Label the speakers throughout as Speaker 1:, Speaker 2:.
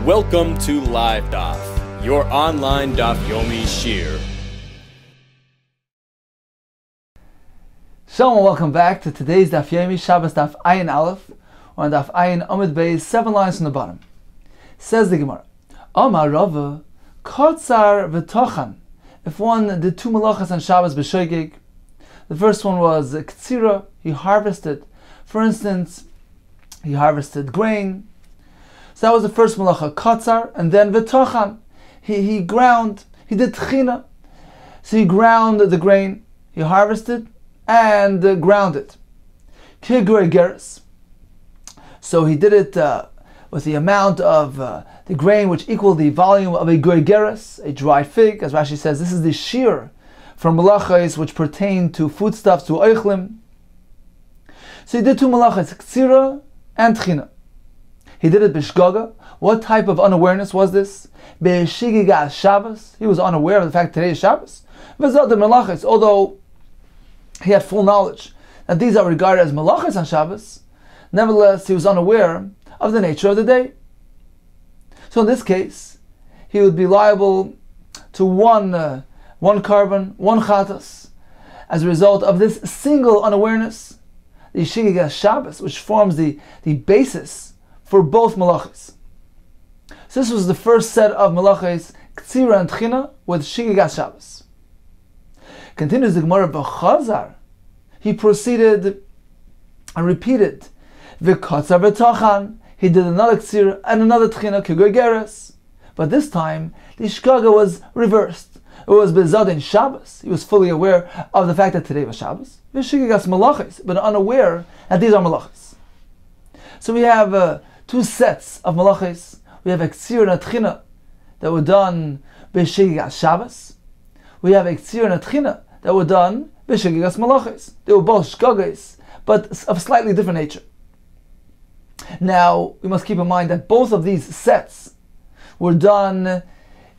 Speaker 1: Welcome to Live Daf, your online Daf Yomi Shiur.
Speaker 2: Shalom and welcome back to today's Daf Yomi Shabbos Daf Ayin Aleph, or Daf Ayin Amud Beis, 7 lines from the bottom. Says the Gemara, Amar Rava, Kotzar v'tochan. If one did two malachas on Shabbos b'shogeg, the first one was ktsira, he harvested. For instance, he harvested grain. So that was the first malacha, kotzar, and then v'tochan. He ground, he did tchina. So he ground the grain, he harvested, and ground it. Kigur geras. So he did it with the amount of the grain which equaled the volume of a geras, a dried fig. As Rashi says, this is the shiur from malachas which pertain to foodstuffs, to oichlim. So he did two malachas, ktsira and tchina. He did it b'shgaga. What type of unawareness was this? B'shigigas Shabbos. He was unaware of the fact that today is Shabbos. V'zad the malachas, although he had full knowledge that these are regarded as malachas on Shabbos, nevertheless he was unaware of the nature of the day. So in this case, he would be liable to one carbon, one chatas, as a result of this single unawareness, the shigigas Shabbos, which forms the basis for both malachas. So this was the first set of malachas, ktsira and tchina, with shigigas Shabbos. Continues the Gemara, b'chazar. He proceeded and repeated, v'kotzar v'tochan. He did another ktsira and another tchina, kigur. But this time, the shkaga was reversed. It was bezadin Shabbos. He was fully aware of the fact that today was Shabbos. V'shigigas malachas, but unaware that these are malachas. So we have two sets of malachas. We have a ktsira and a tchina that were done b'shigigas Shabbos. We have a ktsira and a tchina that were done b'shigigas malachas. They were both shkagas, but of slightly different nature. Now, we must keep in mind that both of these sets were done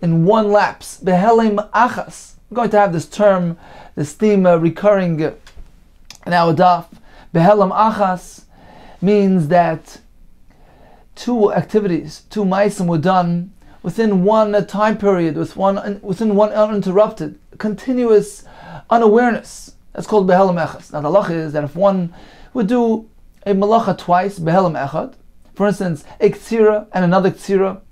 Speaker 2: in one lapse. Behelim achas. We're going to have this term, this theme recurring in our daf. Behelim achas means that two activities, two ma'asim were done within one time period, within one uninterrupted, continuous unawareness. That's called behelim echad. Now the halacha is that if one would do a malacha twice, behelim echad, for instance, a ktsira and another ktsira,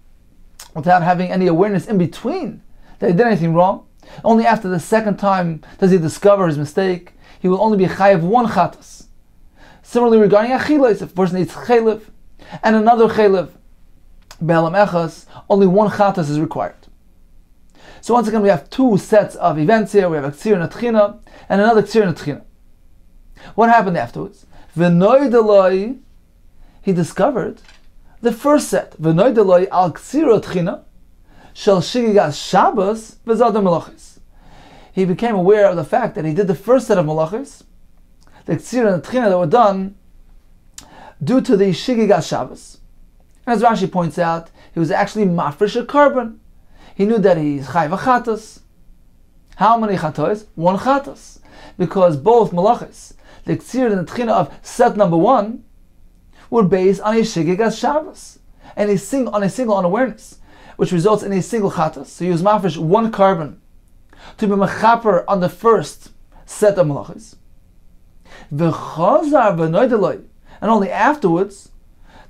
Speaker 2: without having any awareness in between that he did anything wrong, only after the second time does he discover his mistake, he will only be chayav one chatas. Similarly regarding achilas, if a person eats chaylev and another chaylev, behelim echad, only one chatas is required. So once again, we have two sets of events here. We have a ktsir and a tchina, and another ktsir and a tchina. What happened afterwards? V'noideloi, he discovered the first set. V'noideloi al ktsir tchina shel shigigas Shabbos v'zadam malachis. He became aware of the fact that he did the first set of malachis, the ktsir and the tchina that were done due to the shigigas Shabbos. And as Rashi points out, he was actually mafresh a carbon. He knew that he's chayv chatas. How many chatos? One chatas. Because both malachis, the ktsir and the tchina of set number one, were based on a shigigas Shabbos, and on a single unawareness, which results in a single chatas. So he was mafresh one carbon to be mechaper on the first set of malachis. V'chazar v'noideloi, and only afterwards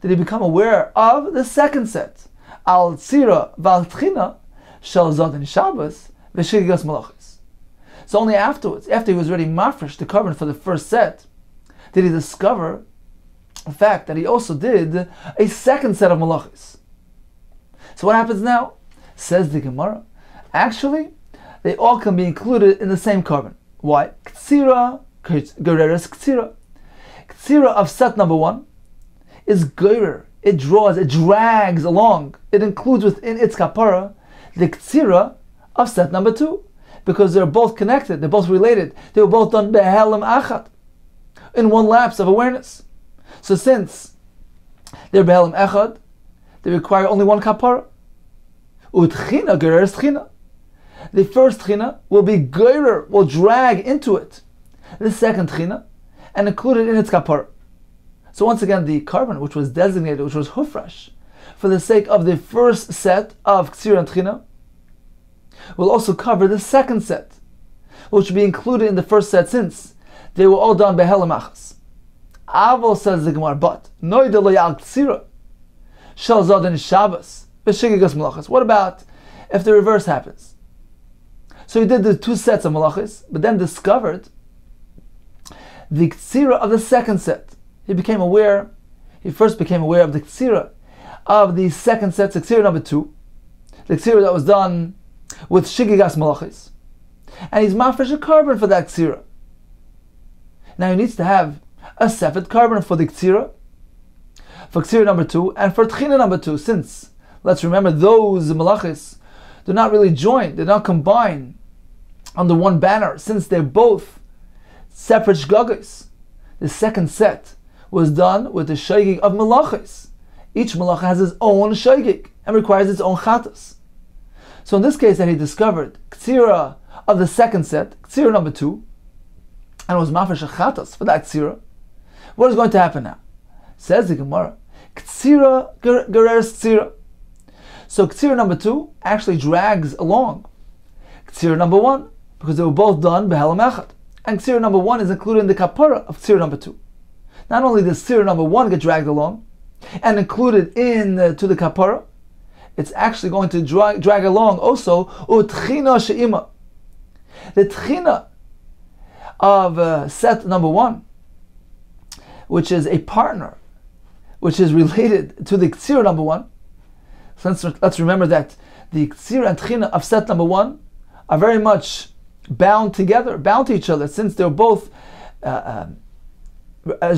Speaker 2: did he become aware of the second set, al tzira v'al tchina shel zadin Shabbos v'shigigas malachis. So only afterwards, after he was already mafresh the carbon for the first set, did he discover the fact that he also did a second set of malachis. So what happens now? Says the Gemara, actually, they all can be included in the same carbon. Why? Ktsira, gereres ktsira. Ktsira of set number one is gerer. It draws, it drags along. It includes within its kapara the ktsira of set number two, because they're both connected, they're both related. They were both done behelim achad, in one lapse of awareness. So since they're behelim echad, they require only one kapara. Utchina gereres tchina. The first tchina will be gerer, will drag into it the second tchina and include it in its kapara. So once again, the carbon which was designated, which was hufrash, for the sake of the first set of Ktsira and Tchina, will also cover the second set, which will be included in the first set since they were all done by Helamachas. Avol, says the Gemara, but Noida lo yal Ktsira shel Zodan Shabbos b'shigigas malachas. What about if the reverse happens? So he did the two sets of malachas, but then discovered the Ktsira of the second set. He first became aware of the Ktsira of the second set, Ktsira number 2, the Ktsira that was done with Shigigas Malachis. And he's mafresh a carbon for that Ktsira. Now he needs to have a separate carbon for the Ktsira, for Ktsira number 2, and for Tchina number 2, since, let's remember, those Malachis do not really join, they don't combine under one banner, since they're both separate Shgagos. The second set was done with the Shaygig of Malachis. Each Malacha has his own Shaygig and requires its own Chatas. So in this case that he discovered Ktsira of the second set, Ktsira number 2, and it was Mafresh Chatas for that Ktsira, what is going to happen now? Says the Gemara, Ktsira gereres Ktsira. So Ktsira number 2 actually drags along Ktsira number 1, because they were both done Behelam Echad. And Ktsira number 1 is included in the Kapara of Ktsira number 2. Not only does Ktsira number 1 get dragged along and included to the Kapara, it's actually going to drag along also Utchina She'ima. The Tchina of set number 1, which is a partner, which is related to the Ktsira number 1. So let's remember that the Ktsira and Tchina of set number 1 are very much bound together, bound to each other, since they're both, as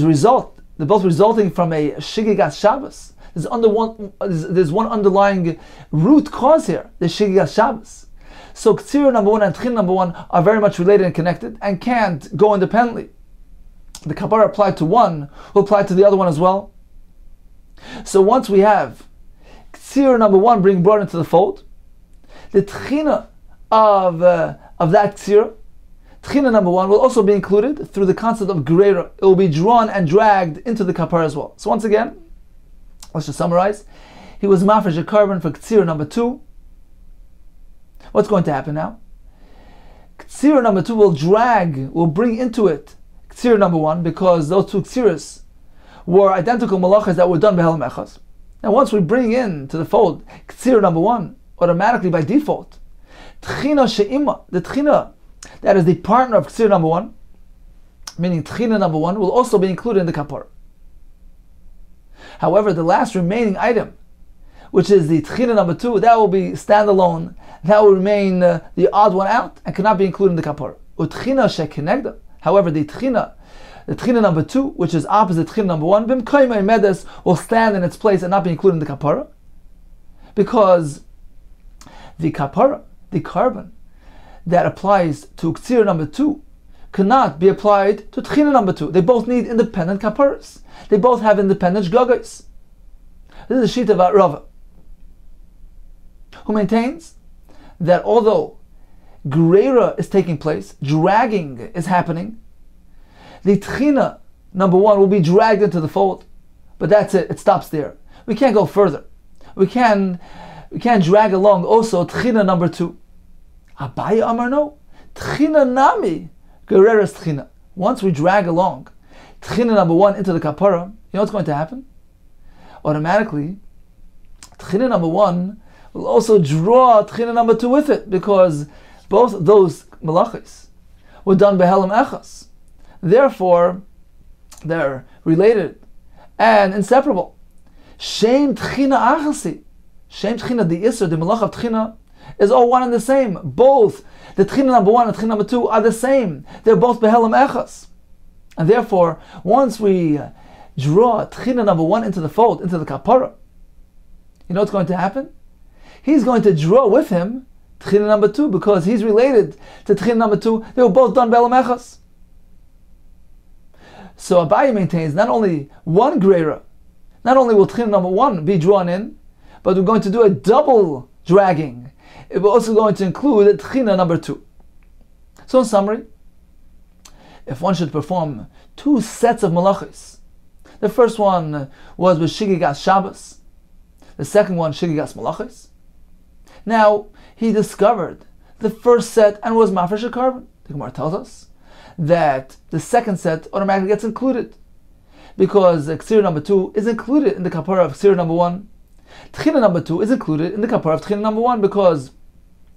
Speaker 2: a result, they're both resulting from a Shigigas Shabbos. There's one underlying root cause here, the Shigigas Shabbos. So Ktsira number 1 and Tchina number 1 are very much related and connected and can't go independently. The Kapara applied to one will apply to the other one as well. So once we have Ktsira number 1 being brought into the fold, the Tchina of that Ktsira, Tchina number 1 will also be included through the concept of Greira. It will be drawn and dragged into the Kapara as well. So once again, let's just summarize. He was mafresh a carbon for Ktsira number 2. What's going to happen now? Ktsira number 2 will bring into it Ktsira number 1, because those two Ksiras were identical malachas that were done by Helam Echaz. Now once we bring in to the fold Ktsira number 1, automatically by default, Tchina She'ima, the Tchina that is the partner of Ktsira number 1, meaning Tchina number 1, will also be included in the Kapar. However, the last remaining item, which is the Tchina number 2, that will be standalone, that will remain the odd one out and cannot be included in the Kapar. Utchina She'kenegda. However, the Tchina number 2, which is opposite Tchina number 1, Bimkoima Medes, will stand in its place and not be included in the Kapara, because the Kapara, the carbon that applies to Ktsira number 2, cannot be applied to Tchina number 2. They both need independent Kaparas. They both have independent Shgagos. This is the Shita of Rava, who maintains that although Greira is taking place, dragging is happening, the Tchina number 1 will be dragged into the fold, but that's it stops there. We can't go further. We can't drag along also Tchina number 2. Abaye Amar no, Tchina nami gereres Tchina. Once we drag along Tchina number 1 into the Kapara, you know what's going to happen? Automatically, Tchina number 1 will also draw Tchina number 2 with it, because both those malachis were done by Helam Echas. Therefore, they're related and inseparable. Shem Tchina Achasi. Shem Tchina, the Isser, the malach of Tchina, is all one and the same. Both the Tchina number 1 and Tchina number 2 are the same. They're both Behelam Echas. And therefore, once we draw Tchina number 1 into the fold, into the Kapara, you know what's going to happen? He's going to draw with him Tchina number 2, because he's related to Tchina number 2. They were both done Behelam Echas. So Abaye maintains not only one Greira, not only will Tchina number 1 be drawn in, but we're going to do a double dragging. We're also going to include Tchina number 2. So in summary, if one should perform 2 sets of malachis, the first one was with Shigigas Shabbos, The second one, Shigigas Malachis. Now, he discovered the first set and was Mafresh a carbon. The Gemara tells us that the second set automatically gets included because Ksira number 2 is included in the Kapara of Ksira number 1. Tchina number 2 is included in the Kapara of Tchina number 1 because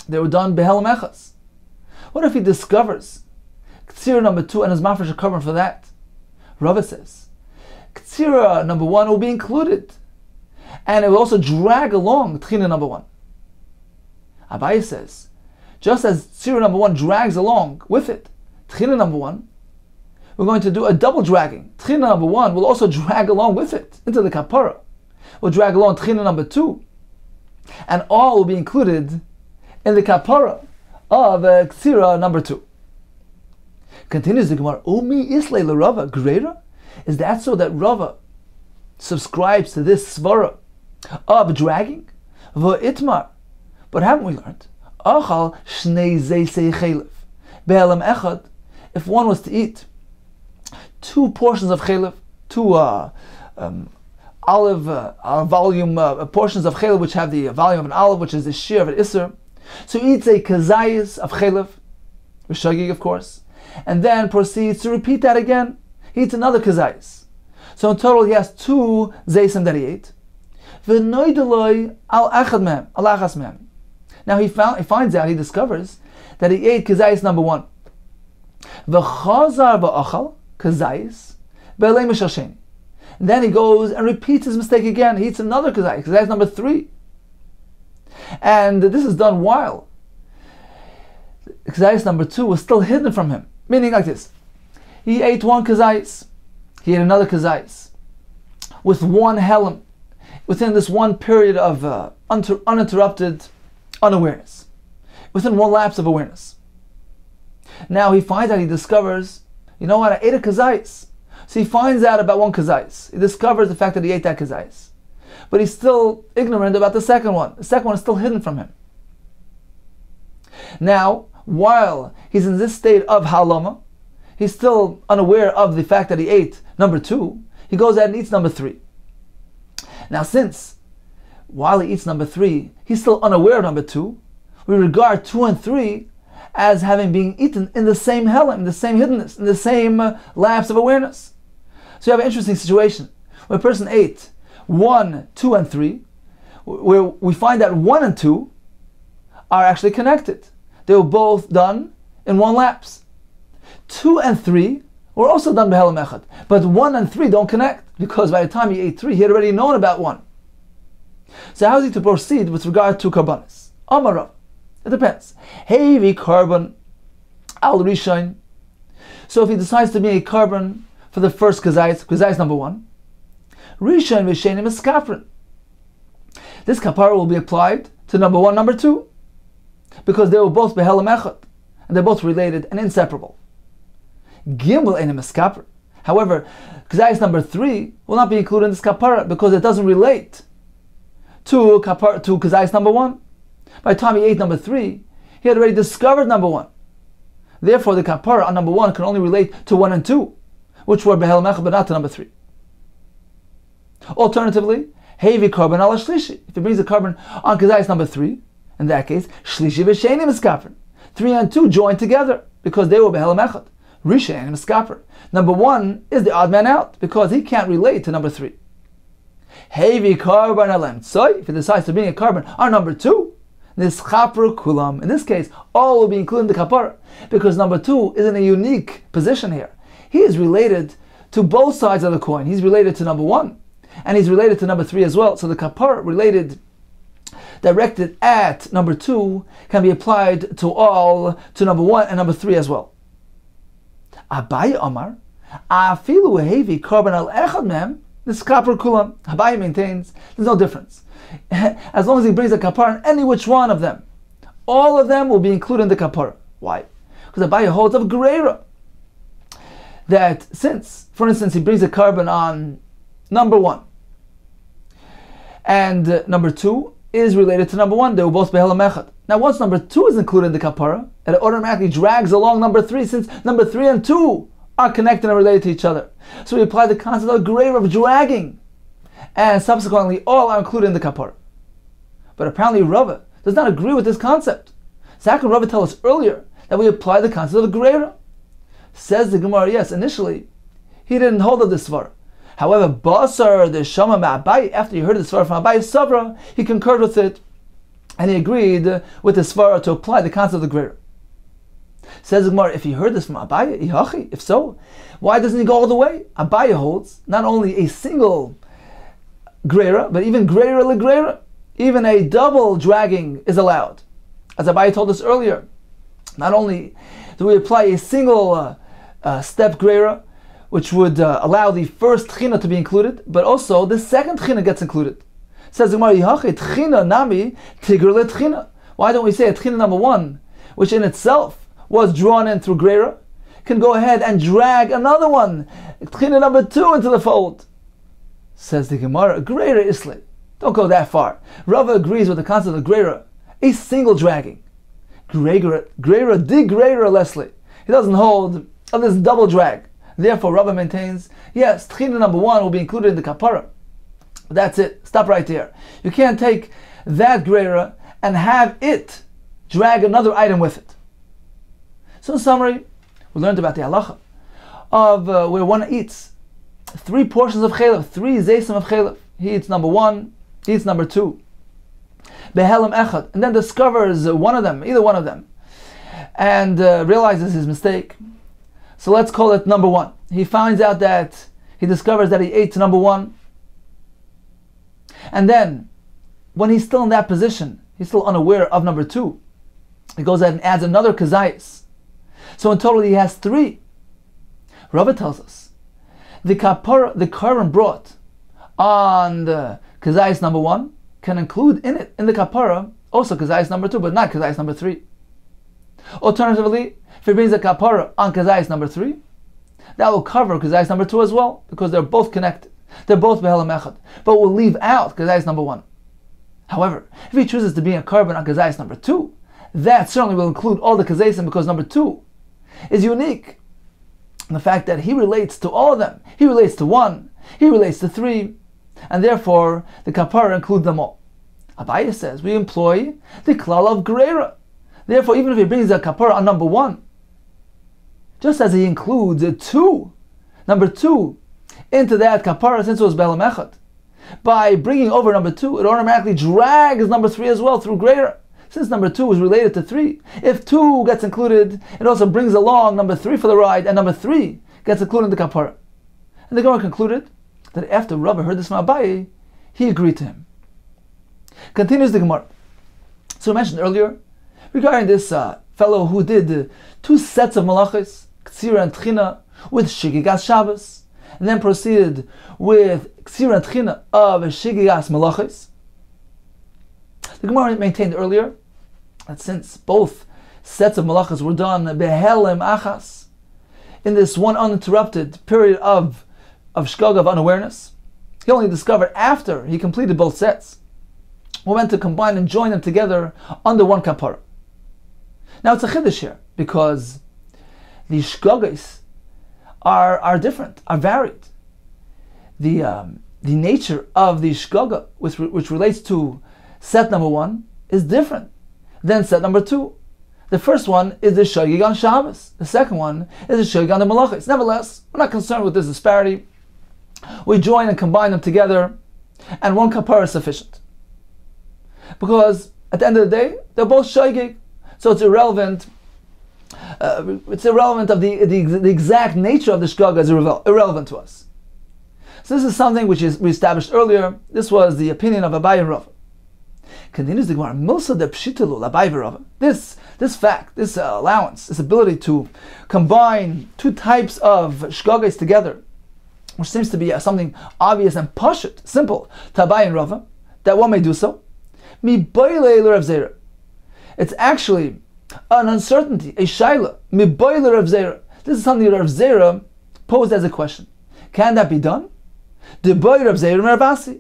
Speaker 2: they were done Behelam Echas. What if he discovers Ksira number 2 and is Mafresh a carbon for that? Rava says, Ksira number 1 will be included and it will also drag along Tchina number 1. Abaye says, just as Ksira number 1 drags along with it Tchina number 1, we're going to do a double dragging. Tchina number 1 will also drag along with it into the kapara. We'll drag along Tchina number 2, and all will be included in the kapara of Ksira number 2. Continues the Gemara, Umi Islay Rava Greira? Is that so that Rava subscribes to this svara of dragging? V'itmar. But haven't we learned? Achal shnei zeisei chelev. Be'elam echad. If one was to eat 2 portions of chelev, 2 olive volume portions of chelev, which have the volume of an olive, which is the shear of an iser, so he eats a kazayis of chelev, rishagig of course, and then proceeds to repeat that again. He eats another kazayis. So in total he has 2 zaysim that he ate. V'noidaloi al achad mem, al achas mem. Now he finds out, he discovers that he ate kazayis number 1. V'chazar ba'achal kazayis be'elei mishasheni. Then he goes and repeats his mistake again. He eats another kazayis number 3. And this is done while kazayis number 2 was still hidden from him. Meaning like this: he ate 1 kazayis, he ate another kazayis with 1 helam within this 1 period of uninterrupted unawareness, within 1 lapse of awareness. Now he finds out, he discovers, you know what, I ate a kazayis. So he finds out about 1 kazayis. He discovers the fact that he ate that kazayis. But he's still ignorant about the second one. The second one is still hidden from him. Now, while he's in this state of halama, he's still unaware of the fact that he ate number 2. He goes out and eats number 3. Now since, while he eats number 3, he's still unaware of number 2, we regard 2 and 3 as having been eaten in the same helam, in the same hiddenness, in the same lapse of awareness. So you have an interesting situation where a person ate 1, 2, and 3, where we find that 1 and 2 are actually connected. They were both done in 1 lapse. 2 and 3 were also done by helam echad, but 1 and 3 don't connect because by the time he ate 3, he had already known about 1. So how is he to proceed with regard to karbanis? Amarav. It depends. Heavy carbon al rishon. So if he decides to be a carbon for the first kazayis number 1, rishon v'shenim is kapran. This kapara will be applied to number 1, number 2, because they were both behelam echad, and they're both related and inseparable. Gimel enim is kapran. However, kazayis number 3 will not be included in this kapara because it doesn't relate to kazayis number 1. By the time he ate number 3, he had already discovered number 1. Therefore, the kapara on number 1 can only relate to 1 and 2, which were behelam echad, but not to number 3. Alternatively, heavy carbon ala shlishi. If he brings a carbon on kazayis number 3, in that case, shlishi v'shenim is kapran. 3 and 2 joined together because they were behelam echad. Rishon is kapran. Number 1 is the odd man out because he can't relate to number 3. Heavy carbon ala emtzoi. If he decides to bring a carbon on number 2, this chapru kulam. In this case, all will be included in the kapara because number 2 is in a unique position here. He is related to both sides of the coin. He's related to number 1 and he's related to number 3 as well. So the kapara related, directed at number 2 can be applied to number 1 and number 3 as well. Abaye Omar, afilu heavy carbon al echad mem. This kapara kulam. Abaye maintains there's no difference. As long as he brings a kapara on any which one of them, all of them will be included in the kapara. Why? Because Abaye holds of greira that since, for instance, he brings a carbon on number 1 and number 2 is related to number 1, they will both be behelam echad. Now once number 2 is included in the kapara, it automatically drags along number 3 since number 3 and 2 are connected and related to each other. So we apply the concept of greira, of dragging, and subsequently all are included in the kapara. But apparently Rava does not agree with this concept. So how can Rava tell us earlier that we apply the concept of Greira? Says the Gemara, yes, initially he didn't hold of this svara. However, Basar, the Shama Ma'abai, after he heard the svara from Abai Savra, he concurred with it, and he agreed with the svara to apply the concept of the Greira. Says the Gemara, if he heard this from Abai, if so, why doesn't he go all the way? Abai holds not only a single Greira, but even Greira leGreira. Even a double dragging is allowed. As Abai told us earlier, not only do we apply a single step Greira, which would allow the first tchina to be included, but also the second tchina gets included. Says the Gemara, tchina nami tigr le tchina. Why don't we say a tchina number one, which in itself was drawn in through Greira, can go ahead and drag another one, tchina number two, into the fold? Says the Gemara, Greira isle. Don't go that far. Rava agrees with the concept of Greira, a single dragging. Greira di Greira Leslie. He doesn't hold of this double drag. Therefore, Rava maintains, yes, tchina number one will be included in the kapara. That's it. Stop right there. You can't take that Greira and have it drag another item with it. So in summary, we learned about the halacha of where one eats 3 portions of chalev, 3 zeisim of chalev. He eats number 1, he eats number 2. Behelam echad, and then discovers one of them, either one of them, and realizes his mistake. So let's call it number 1. He finds out that he discovers that he ate number 1. And then, when he's still in that position, he's still unaware of number 2. He goes ahead and adds another kazayis. So in total he has 3. Rava tells us, the carbon brought on the kazayis number 1 can include in it, in the kapara, also kazayis number 2, but not kazayis number 3. Alternatively, if he brings a kapara on kazayis number 3, that will cover kazayis number 2 as well, because they're both connected. They're both behelam echad, but we'll leave out kazayis number 1. However, if he chooses to be a carbon on kazayis number 2, that certainly will include all the kazayis, because number 2 is unique in the fact that he relates to all of them. He relates to 1, he relates to 3, and therefore the kapara includes them all. Abaye says we employ the klal of greira. Therefore, even if he brings a kapara on number 1, just as he includes number 2 into that kapara, since it was behelam echad, by bringing over number 2, it automatically drags number 3 as well through greira. Since number 2 is related to 3, if 2 gets included, it also brings along number 3 for the ride, and number 3 gets included in the kapara. And the Gemara concluded that after Rava heard this from Abaye, he agreed to him. Continues the Gemara. So we mentioned earlier regarding this fellow who did 2 sets of malachos, Ksira and Tchina, with Shigigas Shabbos, and then proceeded with Ksira and Tchina of Shigigas Malachos. The Gemara maintained earlier that since both sets of malachas were done behelim achas, in this one uninterrupted period of shkag, of unawareness, he only discovered after he completed both sets. We went to combine and join them together under one kapara. Now it's a chiddush here, because the shkagas are different, are varied. The nature of the shkaga, which relates to set number 1, is different than set number 2. The first one is the shogig on Shabbos. The second one is the shogig on the malachos. Nevertheless, we're not concerned with this disparity. We join and combine them together, and one kapara is sufficient. Because at the end of the day, they're both shogig, so it's irrelevant. It's irrelevant of the exact nature of the shkaga is irrelevant to us. So this is something which we established earlier. This was the opinion of Abaye and Rava. Continues the Gemara, Milsa de Pshitalu Abaye Rava. This fact, this allowance, this ability to combine 2 types of shkagas together, which seems to be something obvious and pashut, simple, to Abaye and Rava, that one may do so. Mi boile Rav Zera. It's actually an uncertainty, a shaila. Mi boile Rav Zera. This is something that Rav Zera posed as a question. Can that be done? De boy Rav Zera Mervasi.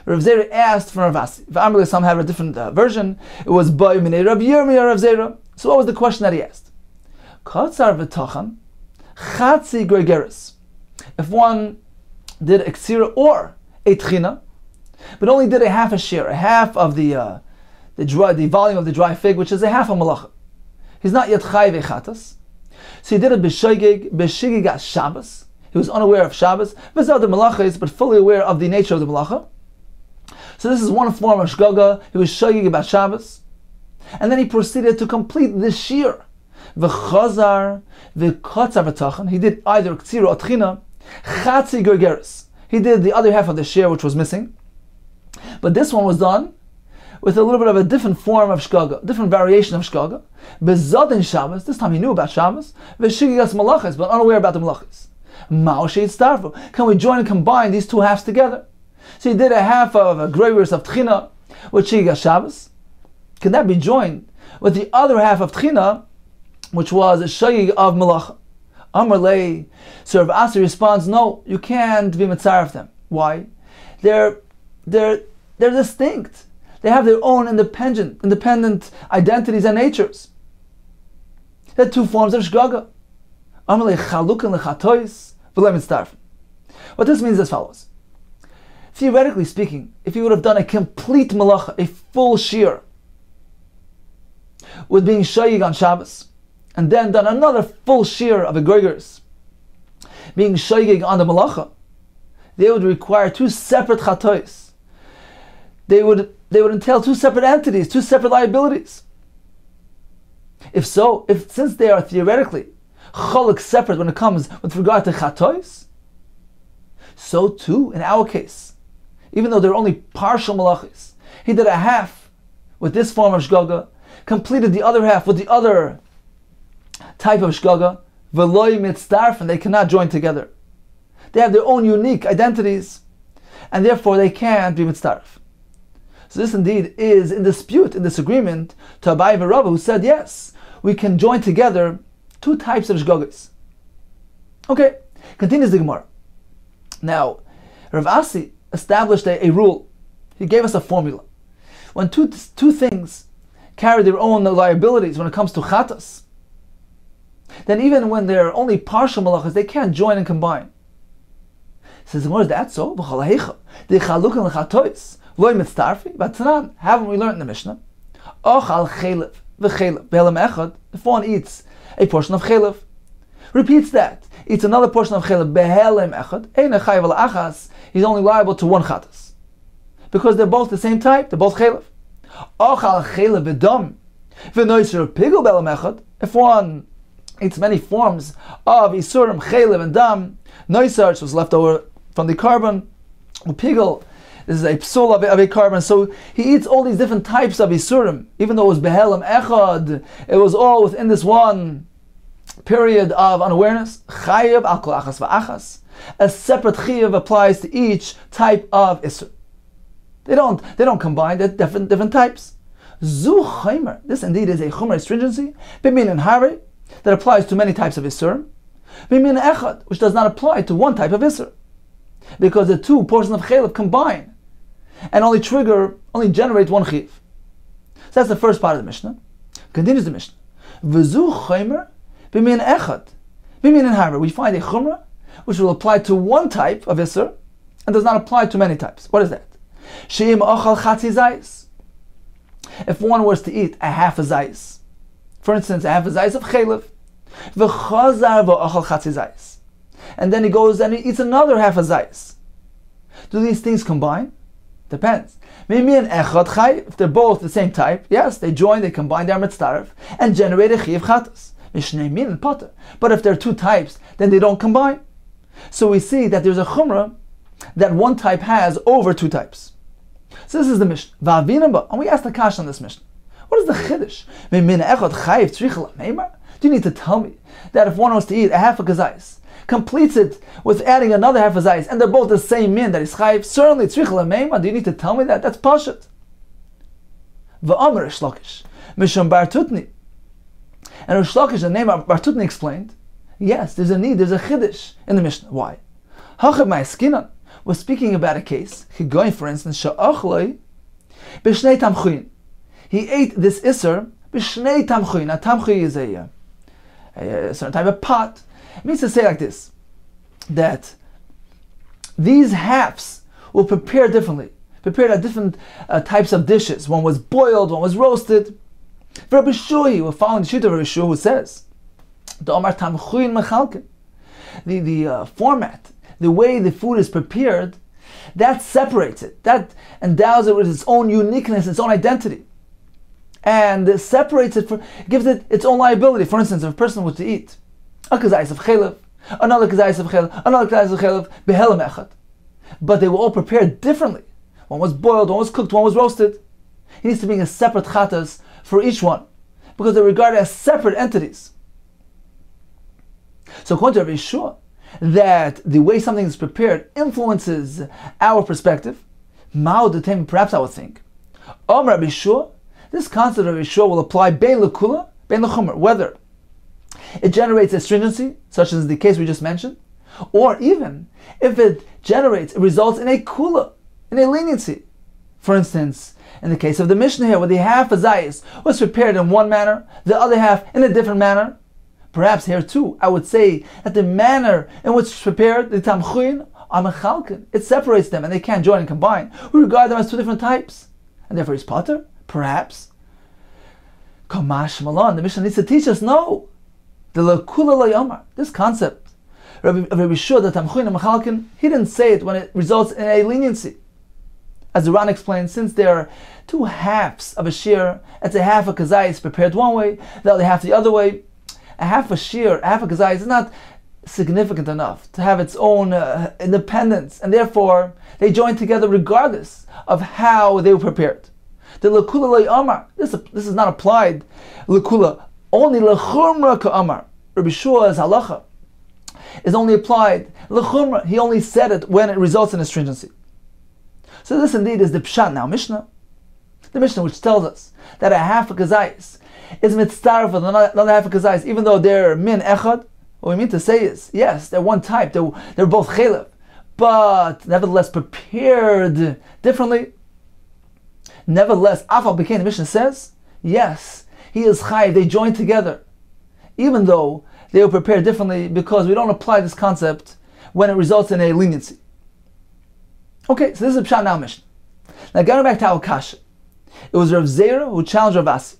Speaker 2: Rav Zera asked for Rav Asi. Some have a different version. It was boy minei Rav Yirmiyah Rav Zera. So what was the question that he asked? Katzar v'tachan chatzi gregeris. If one did a ksira or a tchina, but only did a half a shear, a half of the volume of the dry fig, which is a half a malacha. He's not yet chayv chatas. So he did it b'shigig Shabbos. He was unaware of Shabbos, but fully aware of the nature of the malacha. So this is one form of shgaga. He was shogig about Shabbos, and then he proceeded to complete the shear. V'chazar v'kotzar v'tachan. He did either ktsira or tchina, chatzi gergeres. He did the other half of the shear, which was missing, but this one was done with a little bit of a different form of shgaga, different variation of shgaga. Bezadin Shabbos. This time he knew about Shabbos. V'shigigas malachas, but unaware about the malachas. Can we join and combine these two halves together? So he did a half of a gregorius of Tchina with Shigas Shabbos. Can that be joined with the other half of Tchina, which was a Shagig of Malacha? Amar Lei. So Rav Asi responds, no, you can't be mitzaref of them. Why? They're distinct. They have their own independent identities and natures. They're two forms of Shgaga. Amar Lei Chalukin Lechatois. What this means is as follows. Theoretically speaking, if you would have done a complete malacha, a full shear, with being shayig on Shabbos, and then done another full shear of a gregors, being shayig on the malacha, they would require two separate chatois. They would entail two separate entities, two separate liabilities. Since they are theoretically cholok separate when it comes with regard to chatois, so too in our case, even though they're only partial malachis, he did a half with this form of shgaga, completed the other half with the other type of shgaga, v'loi mitzdarf, and they cannot join together. They have their own unique identities, and therefore they can't be mitzdarf. So this indeed is in dispute, in disagreement to Abai and Rabba, who said yes, we can join together two types of shgagas. Okay, continues the Gemara. Now, Rav Asi established a rule. He gave us a formula. When two things carry their own liabilities when it comes to chatas, then even when they're only partial malachas, they can't join and combine. Says the Gemara, is that so? But haven't we learned in the Mishnah? If one eats a portion of chelev, repeats that, eats another portion of chelev, behelem echad, ein chayav achas, he's only liable to one chatas, because they're both the same type, they're both chelev. Ochal chelev v'dam, v'noiser pigel behelem echad, if one eats many forms of isurim, chelev and dam, noiser, which was left over from the carbon, pigel, this is a psul of a carbon, so he eats all these different types of isurim, even though it was behelem echad, it was all within this one period of unawareness. Chayav al kol achas v'achas. A separate chayav applies to each type of isur. They don't combine. They're different types. Zu chaymer. This indeed is a chumra stringency. B'min and hare that applies to many types of isur. B'min echad, which does not apply to one type of isur, because the two portions of chaylev combine and only generate one chayav. So that's the first part of the Mishnah. Continues the Mishnah. V'zu chaymer. B'min echad, b'min and harber, we find a chumrah which will apply to one type of isur and does not apply to many types. What is that? She'im ochal chatzi zayis. If one was to eat a half a zayis, for instance, a half a zayis of chelev, v'chazar v'ochal chatzi zayis, and then he goes and he eats another half a zayis. Do these things combine? Depends. B'min echad chay, if they're both the same type, yes, they join, they combine their mitzdarf and generate a chiv chatas. But if there are two types, then they don't combine. So we see that there's a chumrah that one type has over two types. So this is the Mishnah. And we ask the kash on this Mishnah. What is the chiddush? Do you need to tell me that if one was to eat a half a kazais, completes it with adding another half a zayis, and they're both the same min that is chayiv, certainly tzrichel meima? Do you need to tell me that? That's pashat. V'amar Shlokish Mishum Bar Tutni. And Rosh Lakish, the name of Bar Tutni, explained, yes, there's a chiddush in the Mishnah. Why? Hachab Ma'askinan was speaking about a case, going for instance, Sha'achloi B'shnei Tamchuin. He ate this Isser B'shnei Tamchuin. Now Tamchuin is a certain type of pot. It means to say like this, that these halves will prepare differently. prepared at different types of dishes. One was boiled, one was roasted. Rabbi Yehuda, we're following the sheet of Rabbi Yehuda, who says, the format, the way the food is prepared, that separates it, that endows it with its own uniqueness, its own identity, and separates it, gives it its own liability. For instance, if a person was to eat a kazayis of chelev, another kazayis of chelev, another kazayis of chelev, behelam echad, but they were all prepared differently. One was boiled, one was cooked, one was roasted. He needs to bring a separate chatas for each one, because they're regarded as separate entities. So according to Rabbi Yehuda, that the way something is prepared influences our perspective. Perhaps I would think, Rabbi Yehuda, this concept of Rabbi Yehuda will apply bein lekula, bein lechumr, whether it generates astringency, such as the case we just mentioned, or even if it results in a kula, in a leniency. For instance, in the case of the Mishnah here, where the half of zayis was prepared in one manner, the other half in a different manner, perhaps here too, I would say that the manner in which it's prepared, the tamchuin, are mechalkin. It separates them and they can't join and combine. We regard them as two different types. And therefore he's potter? Perhaps. Kamash Malon, the Mishnah needs to teach us, no. The lekula lo yomar, this concept, Rabbi Yehuda, the tamchuin and mechalkin, he didn't say it when it results in a leniency. As the Ran explains, since there are two halves of a shear, it's a half a kazayis prepared one way, the other half the other way. A half a shear, a half a kazayis is not significant enough to have its own independence, and therefore they join together regardless of how they were prepared. The lekula lo yomar, this is not applied lekula, only lechumra ka'amar. Rabbi Yehuda's halacha is only applied lechumra. He only said it when it results in astringency. So this indeed is the pshat now Mishnah. The Mishnah which tells us that a half a kazayis is mitzdaref with another half a kazayis, even though they're min echad. What we mean to say is, yes, they're one type, they're both chelev, but nevertheless prepared differently. Nevertheless, afal b'kein, the Mishnah says, yes, he is chayiv, they join together, even though they were prepared differently, because we don't apply this concept when it results in a leniency. Okay, so this is a pshat now Mishnah. Now going back to our kasha, it was Rav Zera who challenged Rav Asi.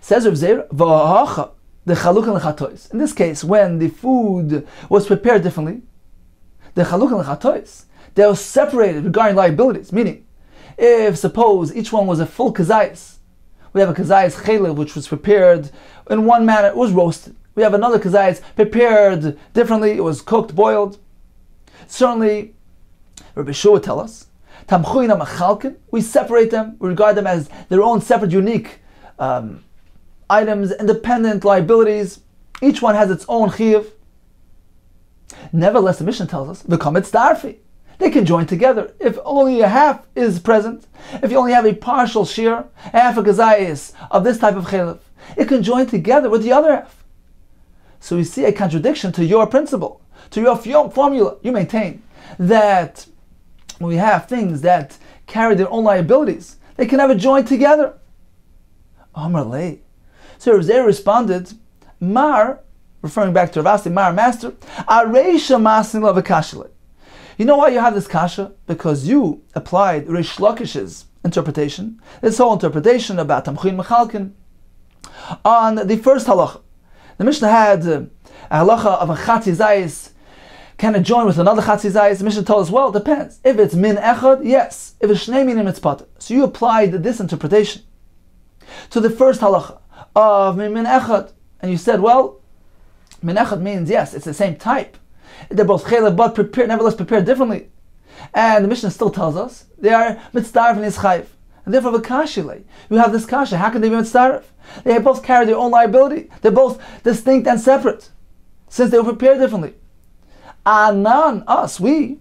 Speaker 2: Says Rav Zera, v'hacha the chalukan l'chatois. In this case, when the food was prepared differently, the chalukan l'chatois, they were separated regarding liabilities. Meaning, if suppose each one was a full kazayis, we have a kazayis chelev which was prepared in one manner, it was roasted. We have another kazayis prepared differently, it was cooked, boiled. Certainly, Rabbi Yehuda would tell us, tamchuin machalkin, we separate them, we regard them as their own separate, unique items, independent liabilities. Each one has its own chiyuv. Nevertheless, the Mishnah tells us, v'kam etzdarfi, they can join together. If only a half is present, if you only have a partial shear, half a kazayis of this type of chelev, it can join together with the other half. So we see a contradiction to your principle, to your formula. You maintain that when we have things that carry their own liabilities, they can never join together. Amar lei. So Rav Zera responded, Mar, referring back to Rav Asi, Mar, master, Areisha masin la v'kashile. You know why you have this kasha? Because you applied Rish Lakish's interpretation, this whole interpretation about Tamchuin Mechalkin, on the first halacha. The Mishnah had a halacha of a Chatzi Zayis. Can it join with another Chatzi Zayis? The Mishnah told us, well, it depends. If it's min echad, yes. If it's shnei minim, it's pater. So you applied this interpretation to the first halacha of min echad, and you said, well, min echad means, yes, it's the same type. They're both chelev, but nevertheless prepared differently. And the Mishnah still tells us they are mitzdaref and ischayv. And therefore, v'kashile, you have this kasha. How can they be mitzdaref? They both carry their own liability. They're both distinct and separate, since they were prepared differently. Anan, us, we,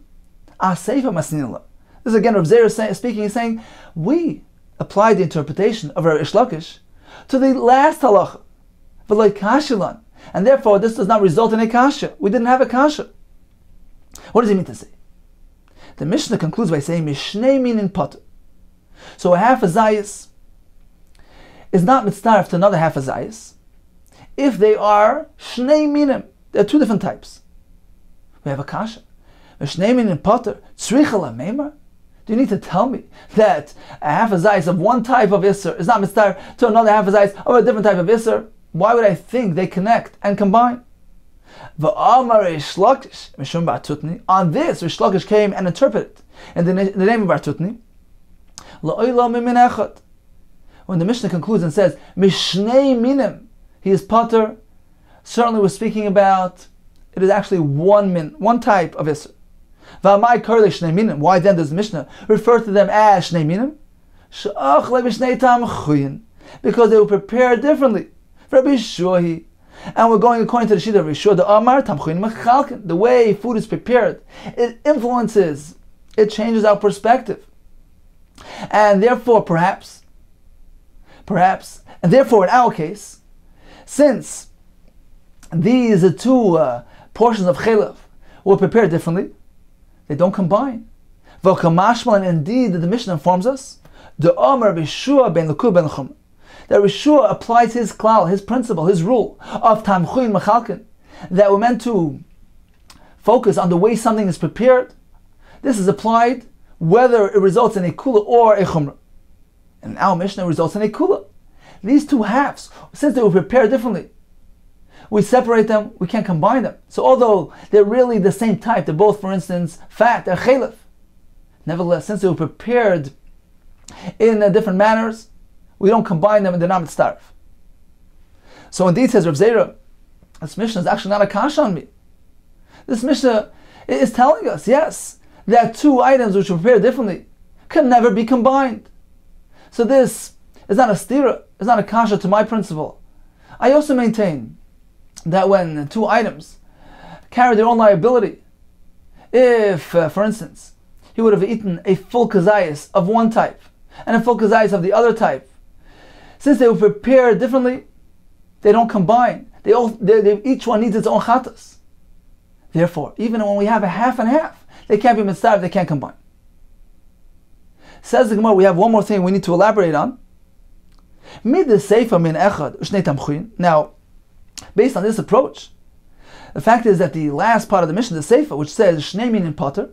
Speaker 2: aseifa masnila. This is again Rav Zera speaking. He's saying we apply the interpretation of Rav Ish Lakish to the last halacha, v'lo kashilan, and therefore this does not result in a kasha. We didn't have a kasha. What does he mean to say? The Mishnah concludes by saying mishnei minin pater. So a half a zayis is not mitzdaref to another half a zayis if they are shnei minim. There are two different types. We have a kasha. Mishnei minin pater tzricha lameimar. Do you need to tell me that a half a zayis of one type of Isser is not mitzvah to another half a zayis of a different type of Isser? Why would I think they connect and combine? On this, Rish Lakish came and interpreted in the name of Bar Tutni. When the Mishnah concludes and says, Mishnei minim, he is pater, certainly we're speaking about, it is actually one type of Isser. Why then does the Mishnah refer to them as Shnei Minim? Because they were prepared differently. Rabbi Yehuda, and we're going according to the Shita of Rabbi Yehuda, the way food is prepared, it influences, it changes our perspective. And therefore, perhaps, and therefore in our case, since these two portions of chelav were prepared differently, they don't combine. And indeed, the Mishnah informs us, that Rishua applies his klal, his principle, his rule of tamchuin machalkin, that we're meant to focus on the way something is prepared. This is applied whether it results in a kula or a chumrah. And our Mishnah results in a kula. These two halves, since they were prepared differently, we separate them, we can't combine them. So although they're really the same type, they're both, for instance, fat, they're chelef. Nevertheless, since they were prepared in different manners, we don't combine them and they're not mitzvah. So indeed, says Rav Zera, this Mishnah is actually not a kasha on me. This Mishnah is telling us, yes, that two items which were prepared differently can never be combined. So this is not a stira, it's not a kasha to my principle. I also maintain that when two items carry their own liability, if, for instance, he would have eaten a full kazayas of one type and a full kazayas of the other type, since they were prepared differently, they don't combine. Each one needs its own chatas. Therefore, even when we have a half and half, they can't be mitzvah, they can't combine. Says the Gemara, we have one more thing we need to elaborate on. Now, based on this approach, the fact is that the last part of the Mishnah, the Seifa, which says Shnei Min in Potter,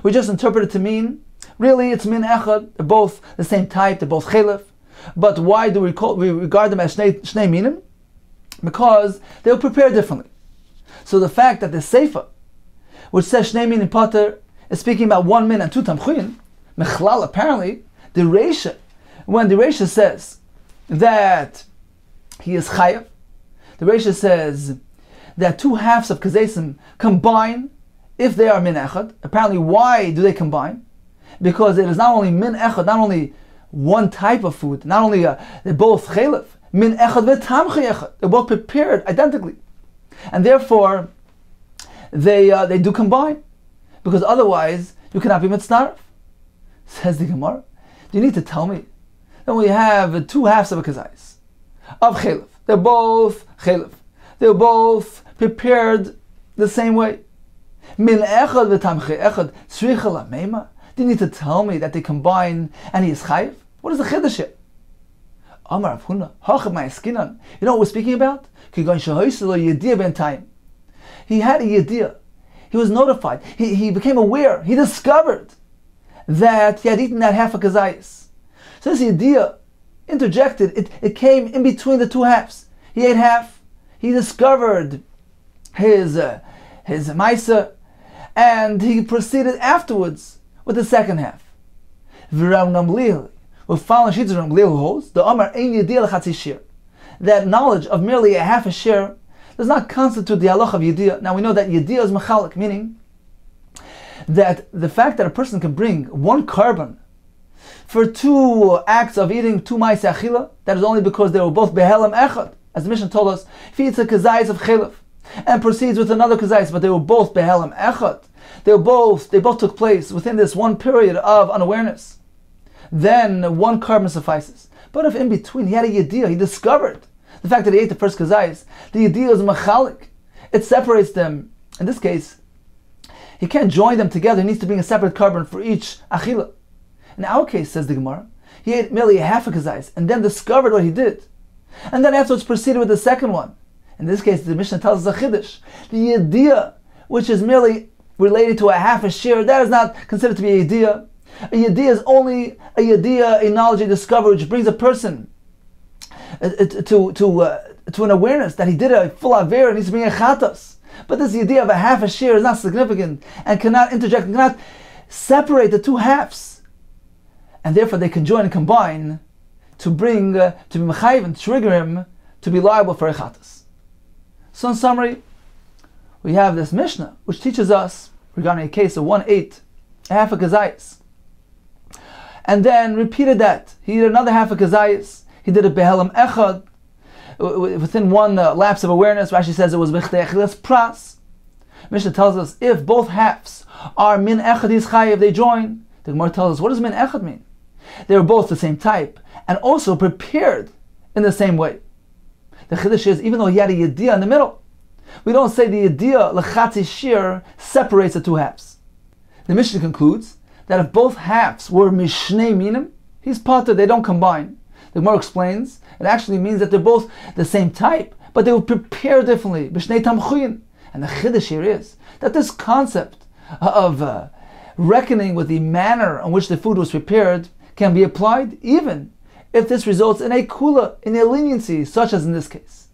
Speaker 2: we just interpret it to mean, really it's Min Echad, they're both the same type, they're both Chelef. But why do we regard them as Shnei Minim? Because they were prepared differently. So the fact that the Seifa, which says Shnei Min in Potter, is speaking about one min and two tamchuin, Mechlal, apparently, the Reisha, when the Reisha says that he is chayav, the Reisha says that two halves of kazesim combine if they are min echad. Apparently, why do they combine? Because it is not only min echad, not only one type of food, not only they're both chelef, min echad v'tamchi echad. They're both prepared identically, and therefore they do combine, because otherwise you cannot be mitzvah. Says the Gemara, do you need to tell me that we have two halves of a kazayis of chelef? They're both chelef. They're both prepared the same way. Min echad v'tamchi echad tzricha lameima. Do you need to tell me that they combine and he is chayiv? What is the chiddush here? Amar Rav Huna, hachab ma'askinan. You know what we're speaking about? He had a yediyah. He was notified. He became aware. He discovered that he had eaten that half a kazayis. So this yediyah interjected. It came in between the two halves. He ate half. He discovered his maisa, and he proceeded afterwards with the second half. We're following Shittas Rav Gamliel, who holds the Amar ein yediyah l'chatzi shir, that knowledge of merely a half a shir does not constitute the halach of yediyah. Now we know that yediyah is mechalik, meaning that the fact that a person can bring one carbon for two acts of eating two ma'aseh achila, that is only because they were both behelam echad. As the Mishnah told us, if he eats a kazayis of chelef and proceeds with another kazayis, but they were both behelam echad, they both took place within this one period of unawareness, then one carbon suffices. But if in between he had a yediyah, he discovered the fact that he ate the first kazayis, the yediyah is machalik. It separates them. In this case, he can't join them together. He needs to bring a separate carbon for each achila. In our case, says the Gemara, he ate merely a half a kazayis and then discovered what he did. And then afterwards proceeded with the second one. In this case, the Mishnah tells us a chiddush. The yediyah, which is merely related to a half a shir, that is not considered to be a yediyah. A yediyah is only a yediyah, a knowledge, a discovery, which brings a person to an awareness that he did a full aver and needs to bring a chatas. But this yediyah of a half a shear is not significant and cannot interject, and cannot separate the two halves. And therefore they can join and combine to bring, to be mechayiv and trigger him to be liable for a chatas. So in summary, we have this Mishnah which teaches us regarding a case of 1/8, a half a kazayas. And then repeated that. He did another half a kazayas. He did a behelam echad. Within one lapse of awareness, Rashi says it was b'chtei achilas pras. Mishnah tells us if both halves are min echad is chayiv, they join. The Gemara tells us, what does min echad mean? They were both the same type and also prepared in the same way. The chiddush is, even though he had a yediyah in the middle, we don't say the yediyah lechatzi shir separates the two halves. The Mishnah concludes that if both halves were mishnei minim, he's pater, they don't combine. The Gemara explains it actually means that they're both the same type, but they will prepare differently. B'shnei tamchuyin. And the chiddush here is that this concept of reckoning with the manner in which the food was prepared can be applied even if this results in a kula, in a leniency, such as in this case.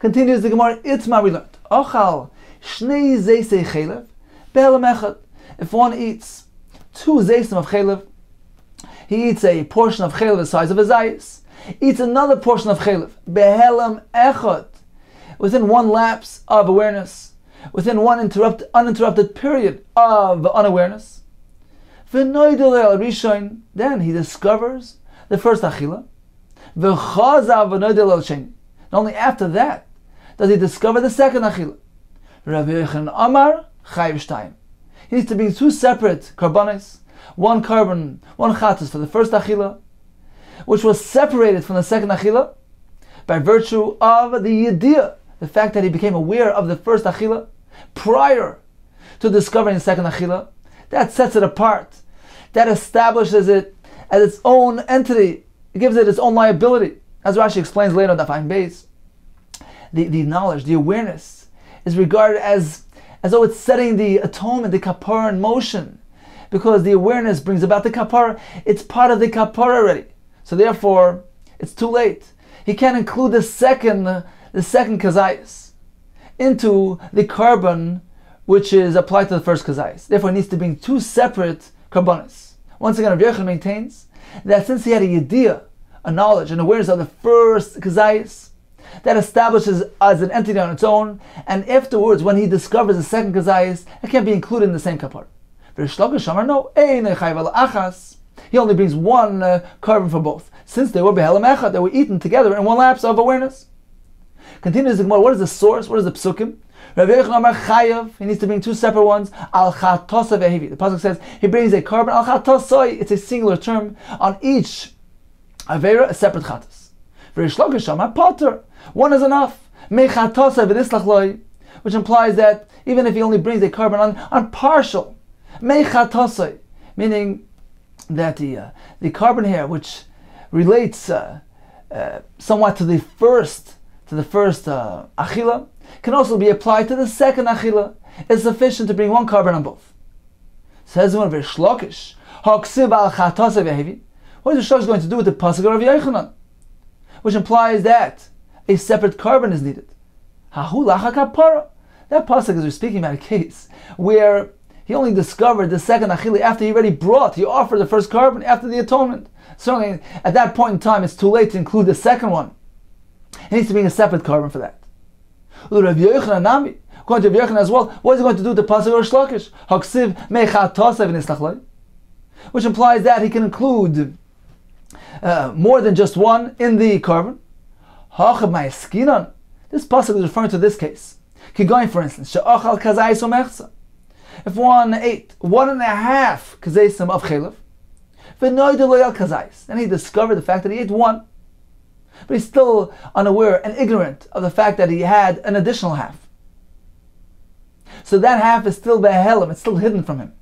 Speaker 2: Continues the Gemara, Itma we learned, Ochal shnei zeisei chelev behelam echad. If one eats 2 zeisim of chelev, he eats a portion of chelev the size of a zayis, eats another portion of chelev, behelam echad, within one lapse of awareness, within one uninterrupted period of unawareness. V'noidel rishon, then he discovers the first achila. V'chazav v'noidel sheni. Not only after that does he discover the second achila. Rabbi Yehuda Amar chayiv shtayim. He needs to bring 2 separate karbanis, one carbon, one chatas for the first achila, which was separated from the second achila by virtue of the yediyah, the fact that he became aware of the first achila prior to discovering the second achila. That sets it apart. That establishes it as its own entity. It gives it its own liability. As Rashi explains later on Daf Ayin Beis, the knowledge, the awareness is regarded as though it's setting the atonement, the kapara in motion. Because the awareness brings about the kapara. It's part of the kapara already. So therefore, it's too late. He can't include the second kazayas into the carbon which is applied to the first kazayas. Therefore, he needs to bring 2 separate karbanis. Once again, Rabbi Yehuda maintains that since he had a yediyah, a knowledge, an awareness of the first kazayas, that establishes as an entity on its own, and afterwards, when he discovers the second kazayas, it can't be included in the same kapar. He only brings one carbon for both, since they were behelam echad, they were eaten together in one lapse of awareness. Continues the Gemara, what is the source? What is the psukim? Rabbi Yehuda Amar chayav, he needs to bring 2 separate ones. Al chatosa vehevi. The pasuk says he brings a carbon. Al chatosoi, it's a singular term. On each avera, a separate chatos. V'rish lakish amar pater. One is enough. Me chatosa v'nislach loi, which implies that even if he only brings a carbon on partial, me chatosoi, meaning that the carbon here, which relates somewhat to the first achila, can also be applied to the second achila. It's sufficient to bring one carbon on both. Says one very shlokish. What is the shlokish going to do with the pasuk of Yochanan, which implies that a separate carbon is needed? That pasuk is speaking about a case where he only discovered the second achila after he offered the first carbon after the atonement. Certainly, at that point in time, it's too late to include the second one. He needs to bring a separate carbon for that. According to Rabbi Yochanan as well, what is he going to do with the pasuk or shlokish? Which implies that he can include more than just one in the carbon. This pasuk is referring to this case. Kigoyin, for instance, if one ate 1.5 kazaysim of chelev, then he discovered the fact that he ate 1. But he's still unaware and ignorant of the fact that he had an additional half. So that half is still behelam, it's still hidden from him.